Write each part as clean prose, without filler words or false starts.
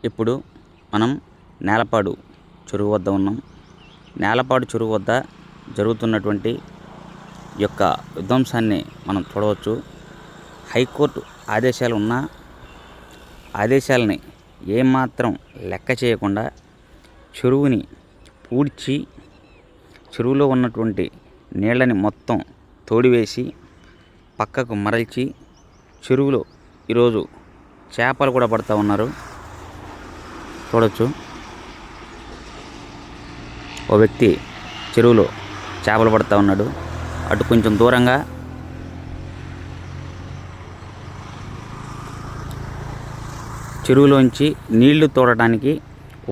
ఇప్పుడు మనం నేలపాడు చెరువు వద్ద ఉన్నాం. నేలపాడు చెరువు వద్ద జరుగుతున్నటువంటి యొక్క విధ్వంసాన్ని మనం చూడవచ్చు. హైకోర్టు ఆదేశాలు ఉన్నా ఆదేశాలని ఏమాత్రం లెక్క చేయకుండా చెరువుని పూడ్చి చెరువులో ఉన్నటువంటి నీళ్ళని మొత్తం తోడివేసి పక్కకు మరల్చి చెరువులో ఈరోజు చేపలు కూడా పడుతూ ఉన్నారు. చూడొచ్చు, ఓ వ్యక్తి చెరువులో చేపలు పడుతూ ఉన్నాడు. అటు కొంచెం దూరంగా చెరువులోంచి నీళ్లు తోడటానికి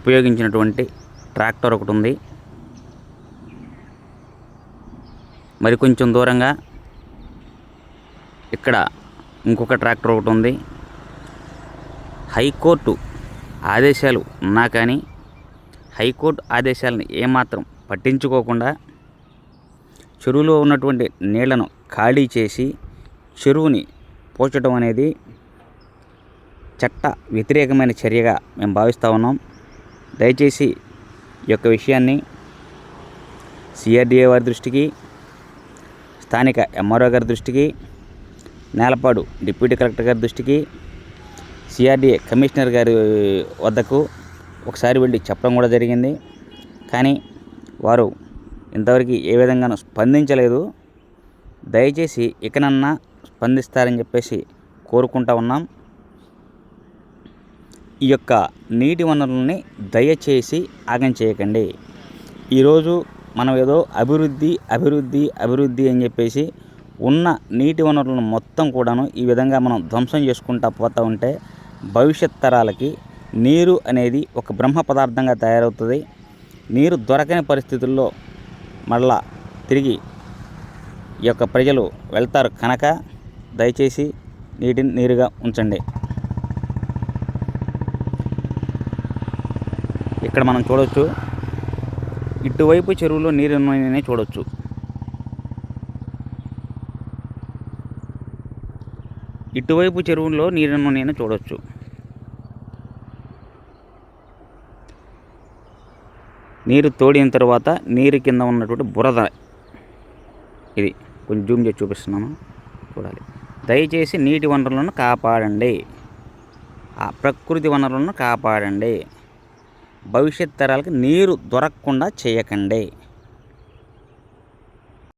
ఉపయోగించినటువంటి ట్రాక్టర్ ఒకటి ఉంది. మరి కొంచెం దూరంగా ఇక్కడ ఇంకొక ట్రాక్టర్ ఒకటి ఉంది. హైకోర్టు ఆదేశాలు ఉన్నా కానీ హైకోర్టు ఆదేశాలను ఏమాత్రం పట్టించుకోకుండా చెరువులో ఉన్నటువంటి నీళ్లను ఖాళీ చేసి చెరువుని పోచడం అనేది చట్ట వ్యతిరేకమైన చర్యగా మేము భావిస్తూ ఉన్నాం. దయచేసి ఈ యొక్క విషయాన్ని సిఆర్డీఏ వారి దృష్టికి, స్థానిక ఎంఆర్ఓ గారి దృష్టికి, నేలపాడు డిప్యూటీ కలెక్టర్ గారి దృష్టికి, సిఆర్డీఏ కమిషనర్ గారి వద్దకు ఒకసారి వెళ్ళి చెప్పడం కూడా జరిగింది. కానీ వారు ఇంతవరకు ఏ విధంగానూ స్పందించలేదు. దయచేసి ఇకనన్నా స్పందిస్తారని చెప్పేసి కోరుకుంటా ఉన్నాం. ఈ యొక్క నీటి వనరులని దయచేసి ఆగం చేయకండి. ఈరోజు మనం ఏదో అభివృద్ధి అభివృద్ధి అభివృద్ధి అని చెప్పేసి ఉన్న నీటి వనరులను మొత్తం కూడాను ఈ విధంగా మనం ధ్వంసం చేసుకుంటూ పోతూ ఉంటే భవిష్యత్ తరాలకి నీరు అనేది ఒక బ్రహ్మ పదార్థంగా తయారవుతుంది. నీరు దొరకని పరిస్థితుల్లో మళ్ళా తిరిగి ఈ యొక్క ప్రజలు వెళ్తారు కనుక దయచేసి నీటిని నీరుగా ఉంచండి. ఇక్కడ మనం చూడవచ్చు, ఇటువైపు చెరువులో నీరు ఉన్నాయని చూడవచ్చు. ఇటువైపు చెరువులో నీరు ఉన్నాయని చూడవచ్చు. నీరు తోడిన తర్వాత నీరు కింద ఉన్నటువంటి బురద ఇది కొంచెం జూమ్ చేసి చూపిస్తున్నాను, చూడాలి. దయచేసి నీటి వనరులను కాపాడండి, ఆ ప్రకృతి వనరులను కాపాడండి. భవిష్యత్ తరాలకు నీరు దొరకకుండా చేయకండి.